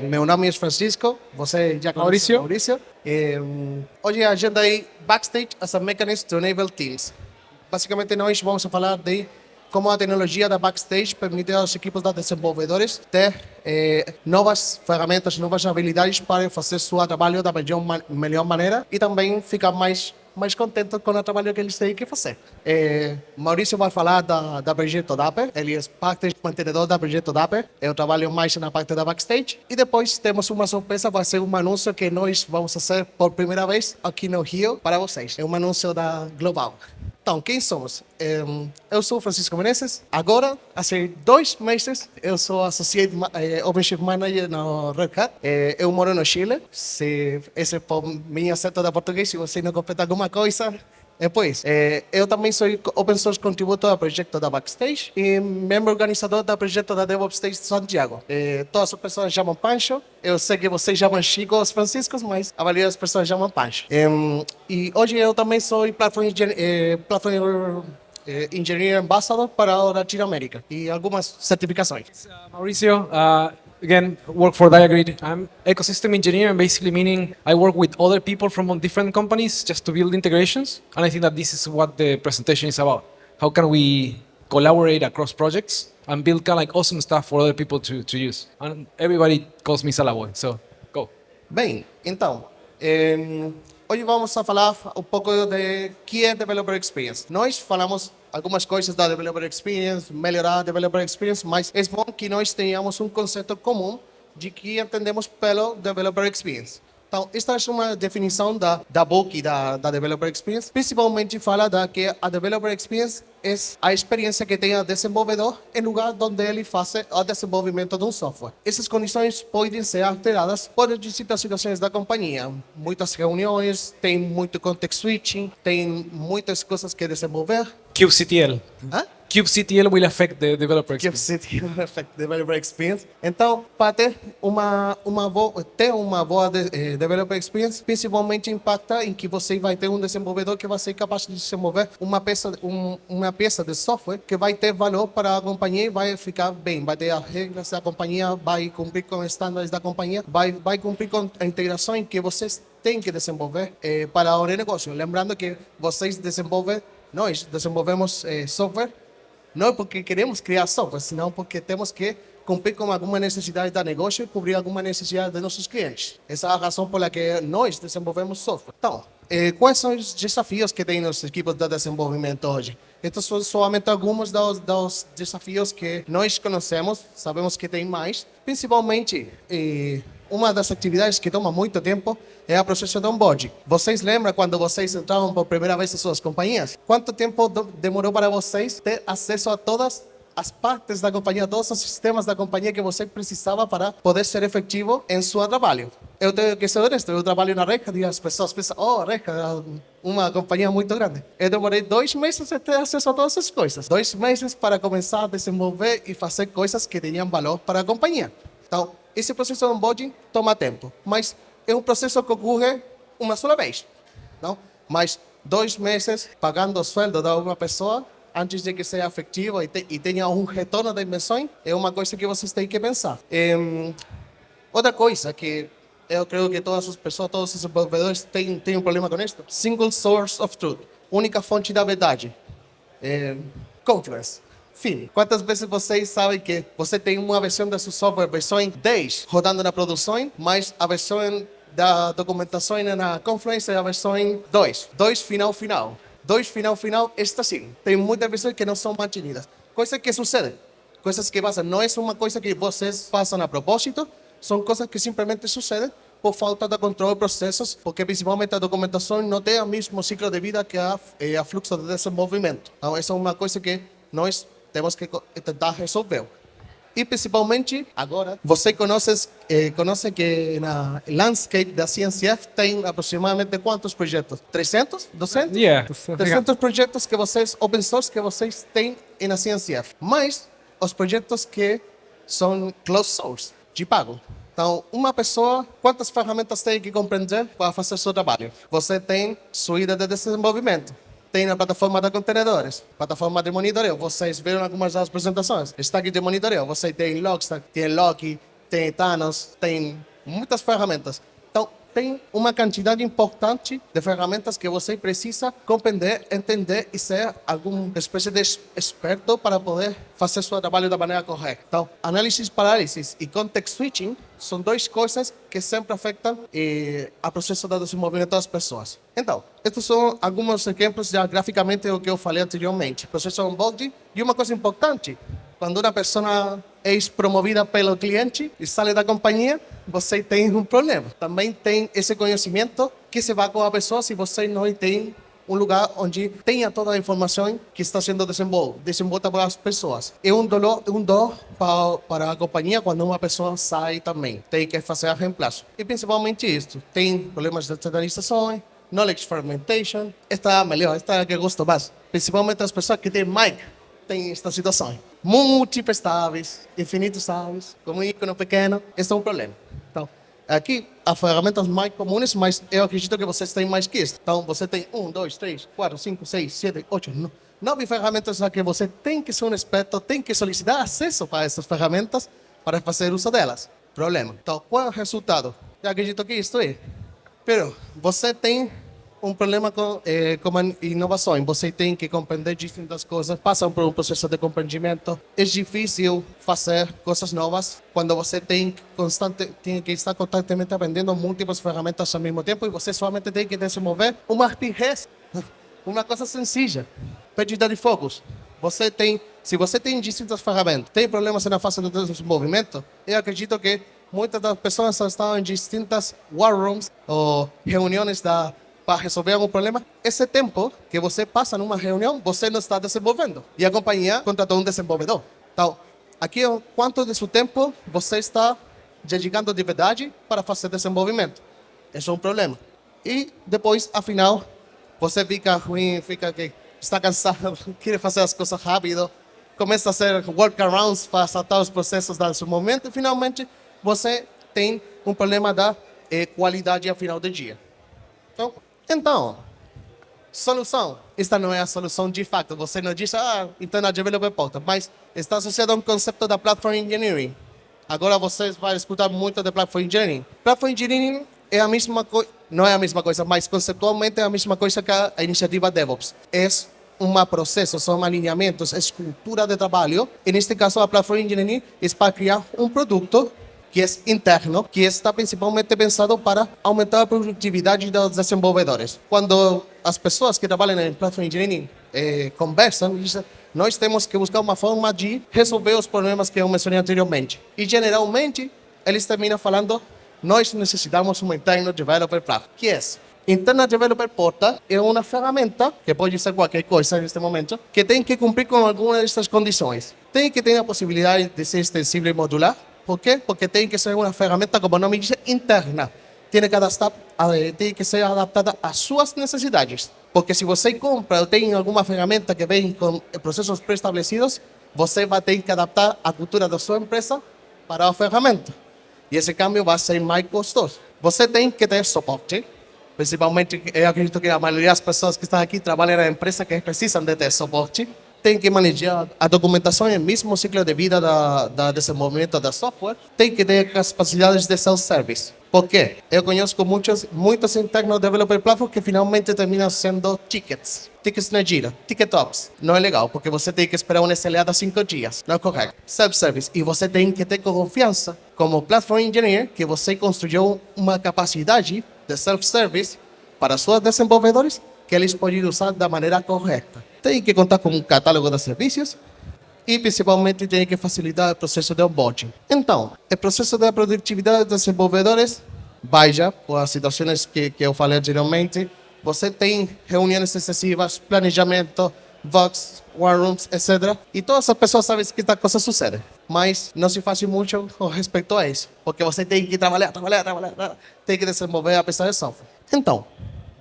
Meu nome é Francisco, você já conhece Mauricio. Maurício. Hoje a agenda é Backstage as a Mechanism to Enable Teams. Basicamente, nós vamos falar de como a tecnologia da Backstage permite aos equipos de desenvolvedores ter novas ferramentas, novas habilidades para fazer seu trabalho da melhor maneira e também ficar mais contente com o trabalho que eles têm que fazer. Maurício vai falar da projeto Dapper, ele é parte mantenedor da projeto Dapper, eu trabalho mais na parte da Backstage e depois temos uma surpresa, vai ser um anúncio que nós vamos fazer por primeira vez aqui no Rio para vocês, é um anúncio da Global. Então, quem somos? Eu sou Francisco Menezes. Agora, há 2 meses, eu sou Associate OpenShift Manager no Red Hat. Eu moro no Chile. Se esse é por minha acento da português, se você não completa alguma coisa, pois. Eu também sou Open Source Contributor do projeto da Backstage e membro organizador do projeto da DevOps Stage Santiago. Todas as pessoas chamam Pancho. Eu sei que vocês chamam Chico os Franciscos, mas a maioria das pessoas chamam Pancho. E hoje eu também sou Platform Engineer Ambassador para a Latinoamérica e algumas certificações. Mauricio, again, work for Diagrid. I'm ecosystem engineer, basically meaning I work with other people from different companies just to build integrations. And I think that this is what the presentation is about. How can we collaborate across projects and build kind of like awesome stuff for other people to use? And everybody calls me Salaboy, so go. Bem, então, hoje vamos a falar um pouco de que é Developer Experience. Nós falamos algumas coisas da Developer Experience, melhorar a Developer Experience, mas é bom que nós tenhamos um conceito comum de que entendemos pelo Developer Experience. Então, esta é uma definição da book da Developer Experience. Principalmente fala que a Developer Experience é a experiência que tem o desenvolvedor em lugar onde ele faz o desenvolvimento de um software. Essas condições podem ser alteradas por distintas situações da companhia. Muitas reuniões, tem muito context switching, tem muitas coisas que desenvolver. kubectl. Hã? kubectl will affect the developer Que experience. você tem Effect Developer Experience. Então, para ter uma boa Developer Experience, principalmente impacta em que você vai ter um desenvolvedor que vai ser capaz de desenvolver uma peça de software que vai ter valor para a companhia e vai ficar bem, vai ter as regras da companhia, vai cumprir com os estándares da companhia, vai cumprir com a integração que vocês têm que desenvolver para o negócio. Lembrando que nós desenvolvemos software não porque queremos criar software, senão porque temos que cumprir com alguma necessidade do negócio e cobrir alguma necessidade de nossos clientes. Essa é a razão pela que nós desenvolvemos software. Então, quais são os desafios que tem nos equipes de desenvolvimento hoje? Estes são somente alguns dos desafios que nós conhecemos, sabemos que tem mais. Principalmente, uma das atividades que toma muito tempo é o processo de onboarding. Vocês lembram quando vocês entravam por primeira vez em suas companhias? Quanto tempo demorou para vocês ter acesso a todas as partes da companhia, todos os sistemas da companhia que você precisava para poder ser efetivo em seu trabalho? Eu tenho que ser honesto, eu trabalho na Red Hat e as pessoas pensam, Red Hat é uma companhia muito grande. Eu demorei 2 meses a ter acesso a todas essas coisas. 2 meses para começar a desenvolver e fazer coisas que tinham valor para a companhia. Então, esse processo de onboarding toma tempo, mas é um processo que ocorre uma só vez, não? Mas 2 meses pagando o sueldo de uma pessoa antes de que seja efetivo e tenha um retorno da inversão é uma coisa que vocês têm que pensar. Outra coisa que eu creio que todas as pessoas, todos os desenvolvedores têm um problema com isso: single source of truth, única fonte da verdade. Confluence. Fim. Quantas vezes vocês sabem que você tem uma versão da sua software, versão 10, rodando na produção, mas a versão da documentação na Confluence é a versão 2. 2 final. 2 final, está assim. Tem muitas versões que não são mantenidas. Coisas que sucedem. Coisas que passam. Não é uma coisa que vocês façam a propósito, são coisas que simplesmente sucedem por falta de controle de processos, porque principalmente a documentação não tem o mesmo ciclo de vida que a fluxo de desenvolvimento. Então, essa é uma coisa que nós temos que tentar resolver. E principalmente, agora, você conhece que na landscape da CNCF tem aproximadamente quantos projetos? 300? 200? Yeah. 300 projetos que vocês, open source, que vocês têm na CNCF. Mas os projetos que são closed source, de pago. Então, uma pessoa, quantas ferramentas tem que compreender para fazer seu trabalho? Você tem sua ida de desenvolvimento. Tem a plataforma de contenedores, plataforma de monitoreio. Vocês viram algumas das apresentações. Stack de monitoreio. Você tem Logstack, tem Log, tem Thanos, tem muitas ferramentas. Então, tem uma quantidade importante de ferramentas que você precisa compreender, entender e ser alguma espécie de experto para poder fazer seu trabalho da maneira correta. Então, análise parálisis e context switching são duas coisas que sempre afetam o processo de desenvolvimento das pessoas. Então, estes são alguns exemplos já graficamente do que eu falei anteriormente. Processo de onboarding e uma coisa importante, quando uma pessoa é promovida pelo cliente e sai da companhia, você tem um problema. Também tem esse conhecimento que se vai com a pessoa se você não tem um lugar onde tenha toda a informação que está sendo desenvolta para as pessoas. É um dor para a companhia quando uma pessoa sai também. Tem que fazer a reemplaço. E principalmente isso. Tem problemas de standardização, knowledge fragmentation. Esta é melhor, esta é a que eu gosto mais. Principalmente as pessoas que têm mic. Tem esta situação. Múltiplos estáveis, infinitos estáveis, com um ícone pequeno. Esse é um problema. Então, aqui, as ferramentas mais comuns, mas eu acredito que vocês têm mais que isso. Então, você tem 1, 2, 3, 4, 5, 6, 7, 8, 9 ferramentas a que você tem que ser um experto, tem que solicitar acesso para essas ferramentas para fazer uso delas. Problema. Então, qual é o resultado? Eu acredito que isto é. Pero, você tem um problema com a inovação. Você tem que compreender distintas coisas, passam por um processo de compreendimento. É difícil fazer coisas novas quando você tem que estar constantemente aprendendo múltiplas ferramentas ao mesmo tempo e você somente tem que desenvolver uma rapidez, uma coisa sencilla. Perda de focos. Se você tem distintas ferramentas, tem problemas na fase do desenvolvimento, eu acredito que muitas das pessoas estão em distintas war rooms ou reuniões para resolver algum problema. Esse tempo que você passa numa reunião, você não está desenvolvendo. E a companhia contratou um desenvolvedor. Então, aqui é quanto de seu tempo você está dedicando de verdade para fazer desenvolvimento. Esse é um problema. E depois, afinal, você fica ruim, fica que está cansado, quer fazer as coisas rápido, começa a fazer workarounds para saltar os processos do desenvolvimento e finalmente você tem um problema da qualidade ao final do dia. Então, solução. Esta não é a solução de fato. Você não diz, Internal Developer Portal, mas está associado a um conceito da Platform Engineering. Agora vocês vão escutar muito de Platform Engineering. Platform Engineering é a mesma coisa, não é a mesma coisa, mas conceitualmente é a mesma coisa que a iniciativa DevOps. É um processo, são alinhamentos, é cultura de trabalho. E neste caso, a Platform Engineering é para criar um produto que é interno, que está principalmente pensado para aumentar a produtividade dos desenvolvedores. Quando as pessoas que trabalham em Platform Engineering conversam, dizem, nós temos que buscar uma forma de resolver os problemas que eu mencionei anteriormente. E geralmente, eles terminam falando, nós necessitamos um Internal Developer Platform, que é Internal Developer Portal é uma ferramenta, que pode ser qualquer coisa neste momento, que tem que cumprir com algumas dessas condições. Tem que ter a possibilidade de ser extensível e modular. Por quê? Porque tem que ser uma ferramenta, como o nome diz, interna. Tem que ser adaptada às suas necessidades. Porque se você compra ou tem alguma ferramenta que vem com processos pré-estabelecidos, você vai ter que adaptar a cultura da sua empresa para a ferramenta. E esse câmbio vai ser mais custoso. Você tem que ter suporte. Principalmente, eu acredito que a maioria das pessoas que estão aqui trabalham em empresas que precisam de ter suporte. Tem que manejar a documentação e mesmo o ciclo de vida da desenvolvimento da software. Tem que ter capacidades de self-service. Por quê? Eu conheço muitos Internal Developer Platform que finalmente terminam sendo tickets. Tickets na gira, ticket ops. Não é legal, porque você tem que esperar um SLA de 5 dias. Não é correto. Self-service. E você tem que ter confiança, como Platform Engineer, que você construiu uma capacidade de self-service para seus desenvolvedores que eles podem usar da maneira correta. Tem que contar com um catálogo de serviços e, principalmente, tem que facilitar o processo de onboarding. Então, o processo de produtividade dos desenvolvedores vai já com as situações que eu falei anteriormente. Você tem reuniões excessivas, planejamento, Vox, War Rooms, etc. E todas as pessoas sabem que esta coisa sucede. Mas não se faz muito com respeito a isso. Porque você tem que trabalhar. Tem que desenvolver a pessoa de software. Então,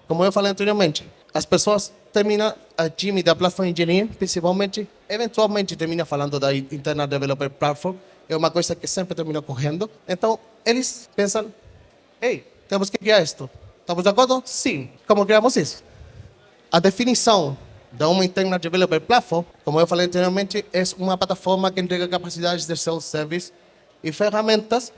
como eu falei anteriormente, as pessoas terminam a time da Platform Engineering, principalmente, eventualmente termina falando da Internal Developer Platform. É uma coisa que sempre termina correndo. Então, eles pensam, ei, temos que criar isto. Estamos de acordo? Sim. Como criamos isso? A definição de uma Internal Developer Platform, como eu falei anteriormente, é uma plataforma que entrega capacidades de self-service e ferramentas,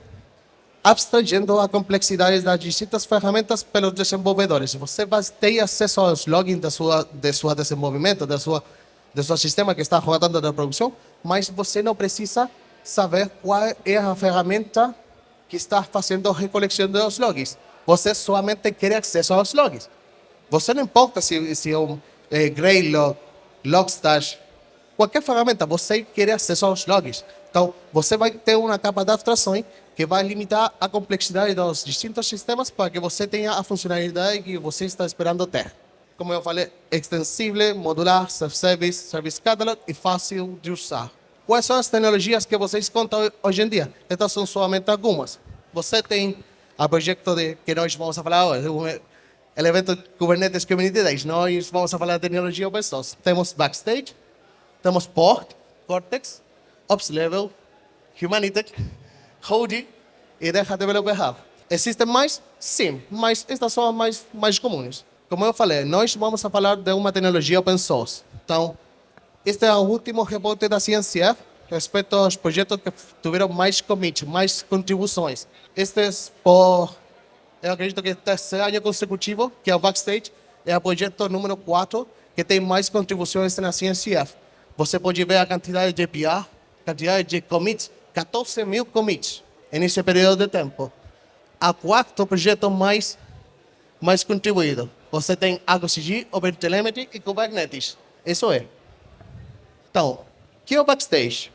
abstraindo a complexidade das distintas ferramentas pelos desenvolvedores. Você vai ter acesso aos logins de sua desenvolvimento, do seu sistema que está rodando na produção, mas você não precisa saber qual é a ferramenta que está fazendo a recoleção dos logs. Você somente quer acesso aos logs. Você não importa se é um Greylog, Logstash, qualquer ferramenta, você quer acesso aos logs. Então, você vai ter uma capa de abstração que vai limitar a complexidade dos distintos sistemas para que você tenha a funcionalidade que você está esperando ter. Como eu falei, extensível, modular, self-service, service catalog e fácil de usar. Quais são as tecnologias que vocês contam hoje em dia? Estas são somente algumas. Você tem o projeto que nós vamos falar hoje, o evento Kubernetes Community Days. Nós vamos falar de tecnologia open source. Temos Backstage, temos Port, Cortex, Ops Level, Humanitech, Hoodie e Red Hat Developer Hub. Existem mais? Sim, mas estas são as mais comuns. Como eu falei, nós vamos falar de uma tecnologia open source. Então, este é o último reporte da CNCF respeito aos projetos que tiveram mais commits, mais contribuições. Eu acredito que é o terceiro ano consecutivo, que é o Backstage, é o projeto número 4, que tem mais contribuições na CNCF. Você pode ver a quantidade de API, quantidade de commits, 14 mil commits nesse período de tempo. A quarto projeto mais contribuído. Você tem Argo CD, OpenTelemetry e Kubernetes. Isso é. Então, o que é o Backstage?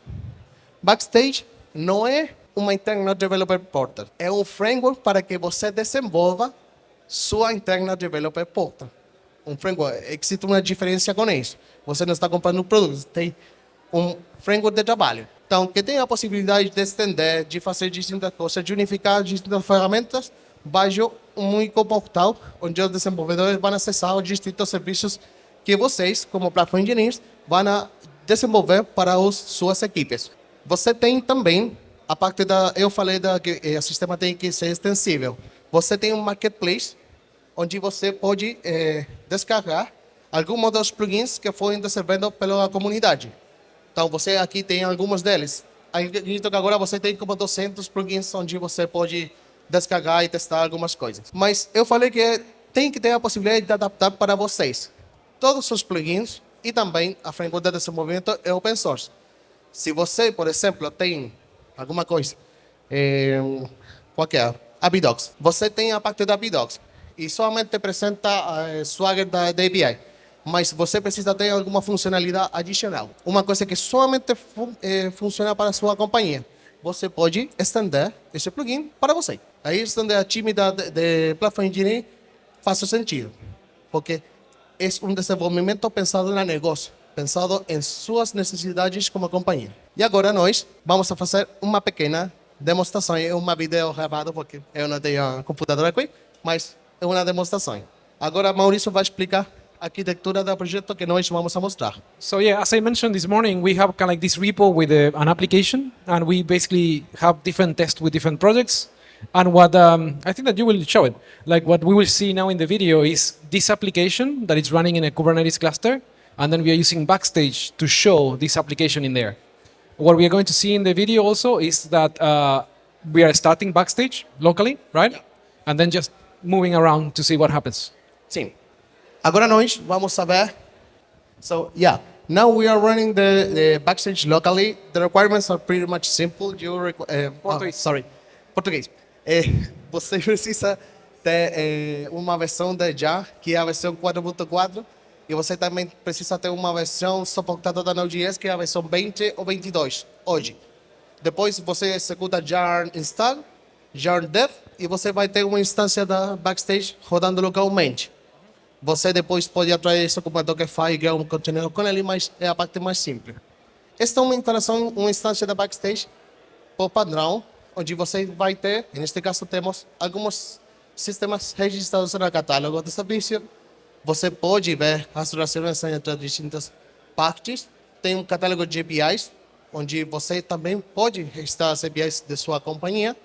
Backstage não é uma Internal Developer Portal. É um framework para que você desenvolva sua Internal Developer Portal. Um framework. Existe uma diferença com isso. Você não está comprando um produto, você tem um framework de trabalho. Então, que tem a possibilidade de estender, de fazer distintas coisas, de unificar distintas ferramentas, baixo um único portal, onde os desenvolvedores vão acessar os distintos serviços que vocês, como Platform Engineers, vão desenvolver para suas equipes. Você tem também a parte eu falei que o sistema tem que ser extensível. Você tem um marketplace, onde você pode descarregar alguns dos plugins que foram desenvolvidos pela comunidade. Então, você aqui tem alguns deles. Acredito que agora você tem como 200 plugins onde você pode descarregar e testar algumas coisas. Mas eu falei que tem que ter a possibilidade de adaptar para vocês. Todos os plugins e também a framework de desenvolvimento é open source. Se você, por exemplo, tem alguma coisa, qualquer, API-Docs, você tem a parte da API-Docs e somente apresenta a Swagger da API. Mas você precisa ter alguma funcionalidade adicional. Uma coisa que somente funciona para a sua companhia. Você pode estender esse plugin para você. Aí estender a time de Platform Engineering faz sentido. Porque é um desenvolvimento pensado no negócio, pensado em suas necessidades como companhia. E agora nós vamos fazer uma pequena demonstração. É uma vídeo gravada porque eu não tenho computador aqui, mas é uma demonstração. Agora Maurício vai explicar arquitectura do projeto que nós vamos mostrar. So yeah, as I mentioned this morning, we have kind of like this repo with an application, and we basically have different tests with different projects. And what I think that you will show it, like what we will see now in the video is this application that is running in a Kubernetes cluster, and then we are using Backstage to show this application in there. What we are going to see in the video also is that we are starting Backstage locally, right? Yeah. And then just moving around to see what happens. Sim. Agora nós vamos saber. So yeah, now we are running the Backstage locally. The requirements are pretty much simple. Português. Você precisa ter uma versão de Jar, que é a versão 4.4, e você também precisa ter uma versão suportada da Node.js, que é a versão 20 ou 22 hoje. Depois você executa Jar install, Jar dev, e você vai ter uma instância da Backstage rodando localmente. Você depois pode atrair isso como Dockerfile e criar um container com ele, mas é a parte mais simples. Esta é uma instalação, uma instância da Backstage por padrão, onde você vai ter, neste caso temos alguns sistemas registrados no catálogo de serviço. Você pode ver as relações entre distintas partes. Tem um catálogo de APIs, onde você também pode registrar as APIs de sua companhia.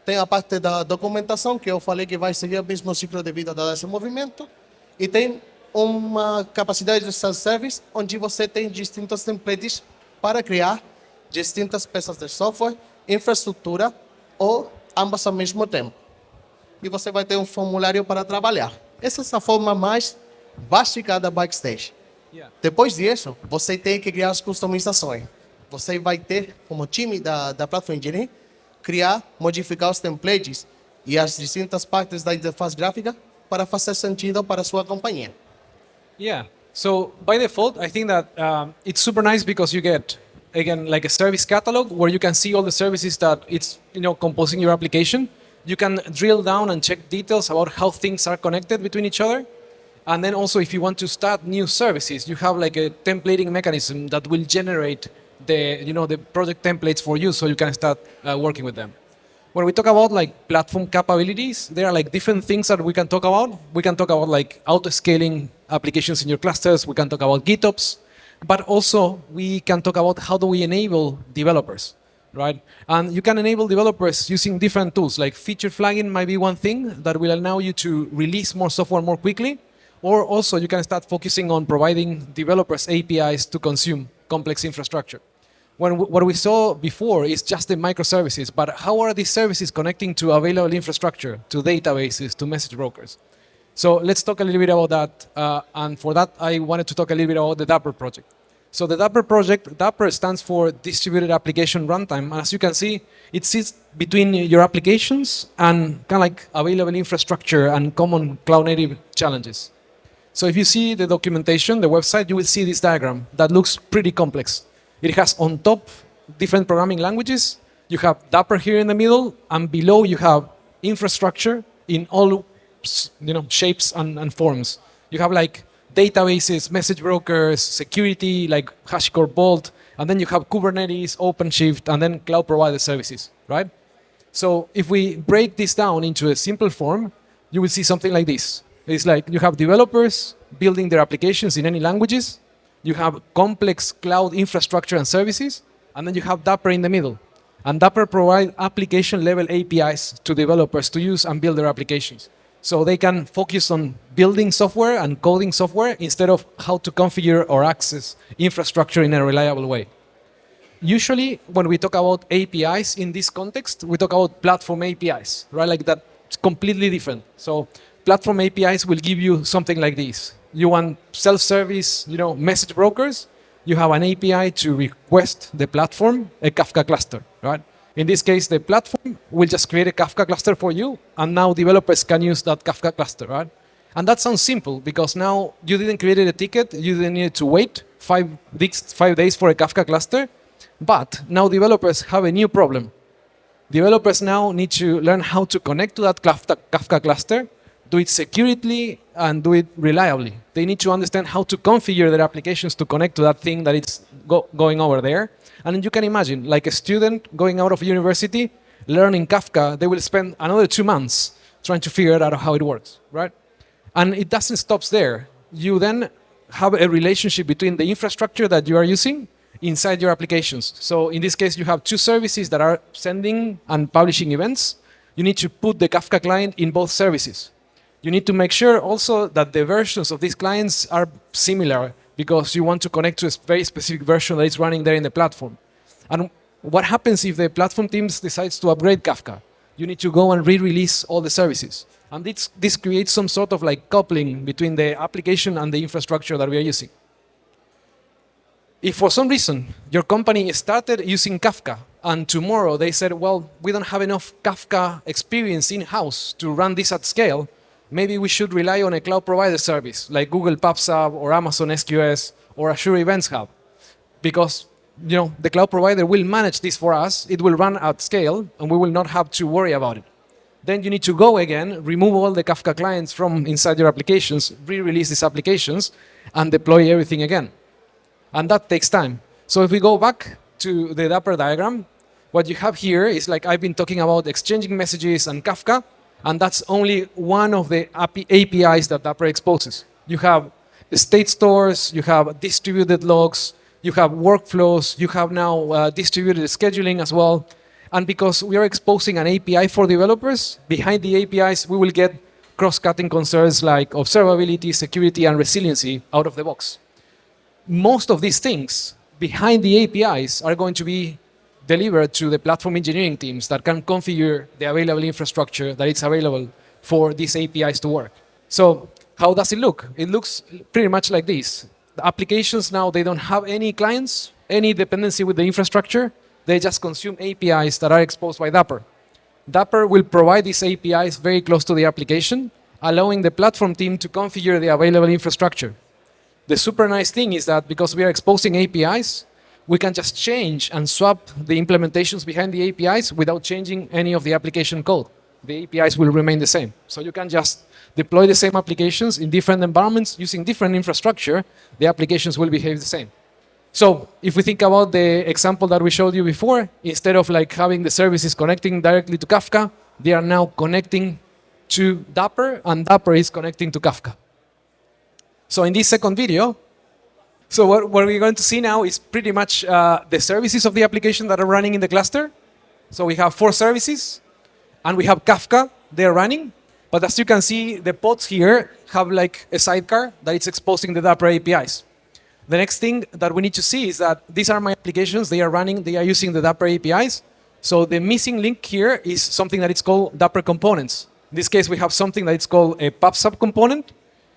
Tem a parte da documentação, que eu falei que vai seguir o mesmo ciclo de vida do desenvolvimento. E tem uma capacidade de self-service, onde você tem distintos templates para criar distintas peças de software infraestrutura ou ambas ao mesmo tempo. E você vai ter um formulário para trabalhar. Essa é a forma mais básica da Backstage. Depois disso, você tem que criar as customizações. Você vai ter, como time da Platform Engineering, criar, modificar os templates e as distintas partes da interface gráfica para fazer sentido para a sua companhia. Yeah. So by default, I think that it's super nice because you get, again, like a service catalog where you can see all the services that it's, composing your application. You can drill down and check details about how things are connected between each other. And then also, if you want to start new services, you have like a templating mechanism that will generate the project templates for you, so you can start working with them. When we talk about like platform capabilities, there are like different things that we can talk about. We can talk about like auto-scaling applications in your clusters. We can talk about GitOps, but also we can talk about how do we enable developers, right? And you can enable developers using different tools, like feature flagging might be one thing that will allow you to release more software more quickly. Or also you can start focusing on providing developers APIs to consume complex infrastructure. What we saw before is just the microservices, but how are these services connecting to available infrastructure, to databases, to message brokers? So let's talk a little bit about that. And for that, I wanted to talk a little bit about the Dapper project. So the Dapper project, Dapper stands for Distributed Application Runtime. And as you can see, it sits between your applications and kind of like available infrastructure and common cloud native challenges. So if you see the documentation, the website, you will see this diagram that looks pretty complex. It has on top different programming languages. You have Dapper here in the middle, and below you have infrastructure in all shapes and forms. You have like databases, message brokers, security like HashiCorp Vault, and then you have Kubernetes, OpenShift, and then cloud provider services, right? So if we break this down into a simple form, you will see something like this. It's like you have developers building their applications in any languages, you have complex cloud infrastructure and services, and then you have Dapper in the middle. And Dapper provides application-level APIs to developers to use and build their applications. So they can focus on building software and coding software instead of how to configure or access infrastructure in a reliable way. Usually, when we talk about APIs in this context, we talk about platform APIs, right? Like that, it's completely different. So platform APIs will give you something like this. You want self-service, message brokers. You have an API to request the platform a Kafka cluster, right? In this case, the platform will just create a Kafka cluster for you, and now developers can use that Kafka cluster, right? And that sounds simple because now you didn't create a ticket, you didn't need to wait 5 days for a Kafka cluster, but now developers have a new problem. Developers now need to learn how to connect to that Kafka cluster, do it securely, and do it reliably. They need to understand how to configure their applications to connect to that thing that it's going over there. And you can imagine, like a student going out of university, learning Kafka, they will spend another 2 months trying to figure out how it works, right? And it doesn't stop there. You then have a relationship between the infrastructure that you are using inside your applications. So in this case, you have 2 services that are sending and publishing events. You need to put the Kafka client in both services. You need to make sure also that the versions of these clients are similar because you want to connect to a very specific version that is running there in the platform. And what happens if the platform teams decides to upgrade Kafka? You need to go and re-release all the services. And this creates some sort of like coupling between the application and the infrastructure that we are using. If for some reason your company started using Kafka and tomorrow they said, well, we don't have enough Kafka experience in-house to run this at scale, maybe we should rely on a cloud provider service like Google PubSub or Amazon SQS or Azure Events Hub. Because the cloud provider will manage this for us, it will run at scale, and we will not have to worry about it. Then you need to go again, remove all the Kafka clients from inside your applications, re-release these applications, and deploy everything again. And that takes time. So if we go back to the Dapper diagram, what you have here is like I've been talking about exchanging messages and Kafka, and that's only one of the APIs that Dapper exposes. You have state stores, you have distributed logs, you have workflows, you have now distributed scheduling as well. And because we are exposing an API for developers, behind the APIs, we will get cross-cutting concerns like observability, security, and resiliency out of the box. Most of these things behind the APIs are going to be delivered to the platform engineering teams that can configure the available infrastructure that is available for these APIs to work. So how does it look? It looks pretty much like this. The applications now, they don't have any clients, any dependency with the infrastructure. They just consume APIs that are exposed by Dapper. Dapper will provide these APIs very close to the application, allowing the platform team to configure the available infrastructure. The super nice thing is that because we are exposing APIs, we can just change and swap the implementations behind the APIs without changing any of the application code. The APIs will remain the same. So you can just deploy the same applications in different environments using different infrastructure. The applications will behave the same. So if we think about the example that we showed you before, instead of like having the services connecting directly to Kafka, they are now connecting to Dapper, and Dapper is connecting to Kafka. So in this second video, so what we're going to see now is pretty much the services of the application that are running in the cluster. So we have 4 services, and we have Kafka, they're running. But as you can see, the pods here have like a sidecar that is exposing the Dapper APIs. The next thing that we need to see is that these are my applications, they are running, they are using the Dapper APIs. So the missing link here is something that is called Dapper components. In this case, we have something that is called a PubSub component.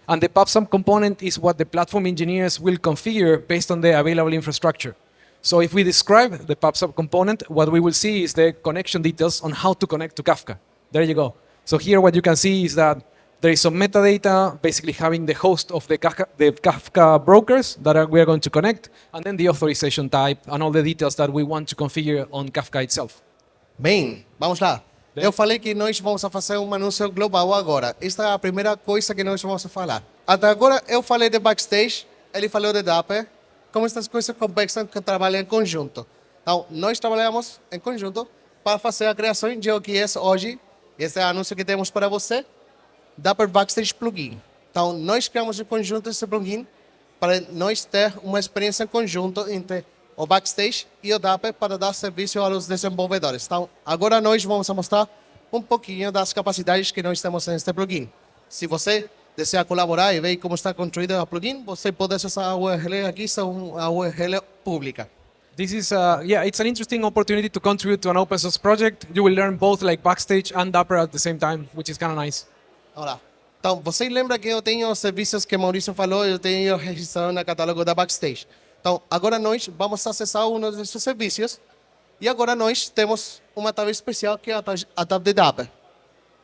And the PubSub component is what the platform engineers will configure based on the available infrastructure. So if we describe the PubSub component, what we will see is the connection details on how to connect to Kafka. There you go. So here what you can see is that there is some metadata, basically having the host of the Kafka brokers that we are going to connect, and then the authorization type and all the details that we want to configure on Kafka itself. Bem, vamos lá. Eu falei que nós vamos fazer um anúncio global agora. Esta é a primeira coisa que nós vamos falar. Até agora eu falei de Backstage, ele falou de Dapper, como estas coisas complexas que trabalham em conjunto. Então, nós trabalhamos em conjunto para fazer a criação de o que é hoje, esse é o anúncio que temos para você, Dapper Backstage Plugin. Então, nós criamos em conjunto esse plugin para nós ter uma experiência em conjunto entre o Backstage e o Dapper para dar serviço aos desenvolvedores. Então, agora nós vamos mostrar um pouquinho das capacidades que nós temos neste plugin. Se você deseja colaborar e ver como está construído o plugin, você pode acessar a URL aqui, são a URL pública. This is, it's an interesting opportunity to contribute to an open source project. You will learn both like Backstage and Dapper at the same time, which is kind of nice. Olá. Então, você lembra que eu tenho os serviços que o Maurício falou, eu tenho registrado no catálogo da Backstage. Então, agora nós vamos acessar um desses serviços e agora nós temos uma tab especial que é a tab de Dapper.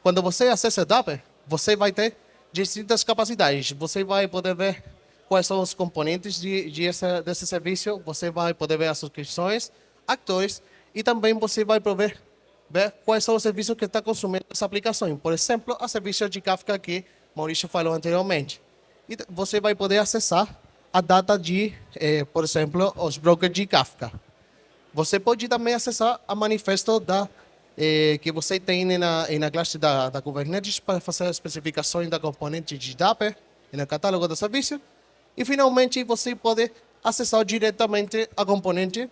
Quando você acessa Dapper, você vai ter distintas capacidades. Você vai poder ver quais são os componentes desse serviço, você vai poder ver as subscrições, atores e também você vai poder ver quais são os serviços que está consumindo essa aplicação. Por exemplo, a serviço de Kafka que Maurício falou anteriormente. E você vai poder acessar a data de, por exemplo, os brokers de Kafka. Você pode também acessar a manifesto que você tem na classe da Kubernetes para fazer as especificações da componente de Dapper no catálogo do serviço. E, finalmente, você pode acessar diretamente a componente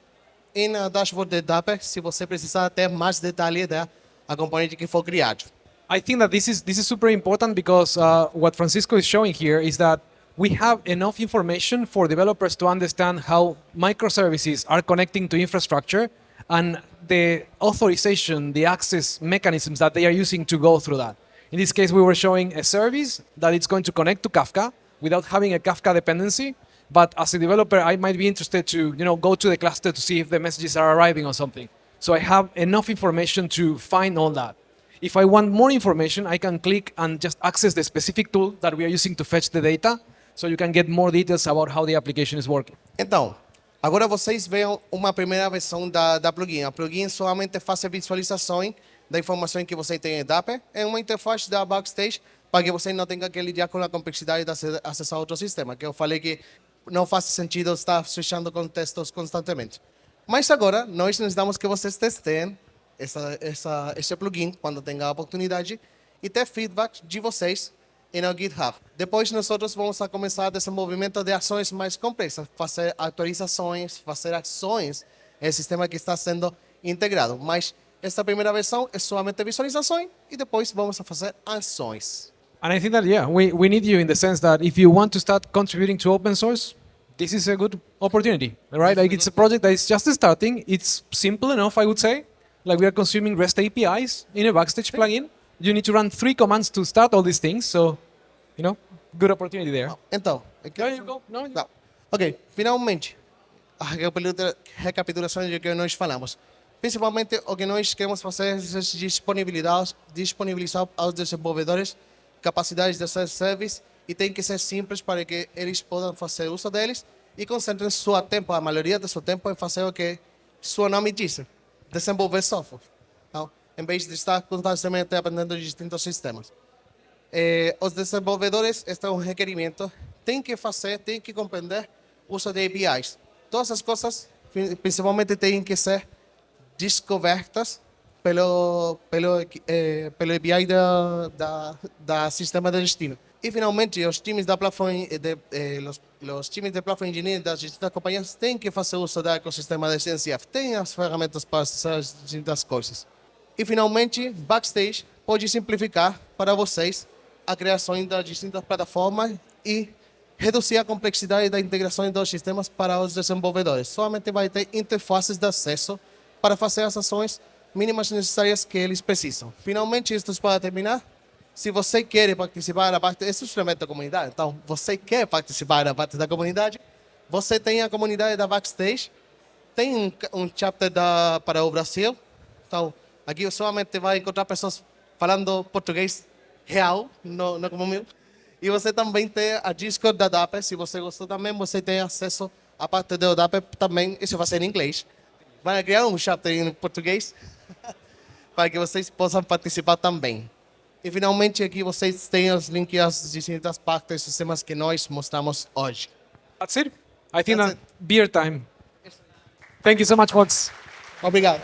na dashboard de Dapper se você precisar ter mais detalhe da componente que for criado. I think that this is super important because what Francisco is showing here is that we have enough information for developers to understand how microservices are connecting to infrastructure and the authorization, the access mechanisms that they are using to go through that. In this case, we were showing a service that it's going to connect to Kafka without having a Kafka dependency. But as a developer, I might be interested to go to the cluster to see if the messages are arriving or something. So I have enough information to find all that. If I want more information, I can click and just access the specific tool that we are using to fetch the data, so you can get more details about how the application is working. Então, agora vocês veem uma primeira versão da plugin. A plugin somente faz a visualização da informação que você tem em Dapper em uma interface da Backstage para que você não tenha que lidar com a complexidade de acessar outro sistema, que eu falei que não faz sentido estar switchando contextos constantemente. Mas agora, nós necessitamos que vocês testem esse plugin quando tenham a oportunidade e ter feedback de vocês no GitHub. Depois, nós vamos começar o desenvolvimento de ações mais complexas, fazer atualizações, fazer ações no sistema que está sendo integrado. Mas esta primeira versão é somente visualização e depois vamos fazer ações. And I think that, we need you in the sense that if you want to start contributing to open source, this is a good opportunity, right? Like it's a project that is just starting. It's simple enough, I would say. Like we are consuming REST APIs in a Backstage plugin. You need to run 3 commands to start all these things. So, good opportunity there. Então, There you go. No, Não. Ok, finalmente, a recapitulação de que nós falamos. Principalmente, o que nós queremos fazer é disponibilizar aos desenvolvedores capacidades de self-service e tem que ser simples para que eles possam fazer uso deles e concentrem seu tempo, a maioria do seu tempo, em fazer o que seu nome diz, desenvolver software, não? Em vez de estar constantemente aprendendo distintos sistemas. Os desenvolvedores, este é um requerimento, têm que compreender o uso de APIs. Todas as coisas, principalmente, têm que ser descobertas pelo API da sistema de destino. E, finalmente, os times da Platform, os times de Platform Engineering das distintas companhias têm que fazer uso do ecossistema da CNCF, têm as ferramentas para essas distintas coisas. E, finalmente, Backstage pode simplificar para vocês a criação das distintas plataformas e reduzir a complexidade da integração dos sistemas para os desenvolvedores. Somente vai ter interfaces de acesso para fazer as ações mínimas necessárias que eles precisam. Finalmente, isto para terminar. Se você quer participar da parte, esse é o instrumento da comunidade. Então, você quer participar da parte da comunidade, você tem a comunidade da Backstage, tem um chapter para o Brasil. Então, aqui somente vai encontrar pessoas falando português real, não como o meu. E você também tem a Discord da DAP. Se você gostou também, você tem acesso à parte da DAP também. Isso vai ser em inglês. Vai criar um chapter em português para que vocês possam participar também. E finalmente aqui vocês têm os links às distintas partes dos sistemas que nós mostramos hoje. That's it. I think That's that beer time. Thank you so much, folks. Obrigado.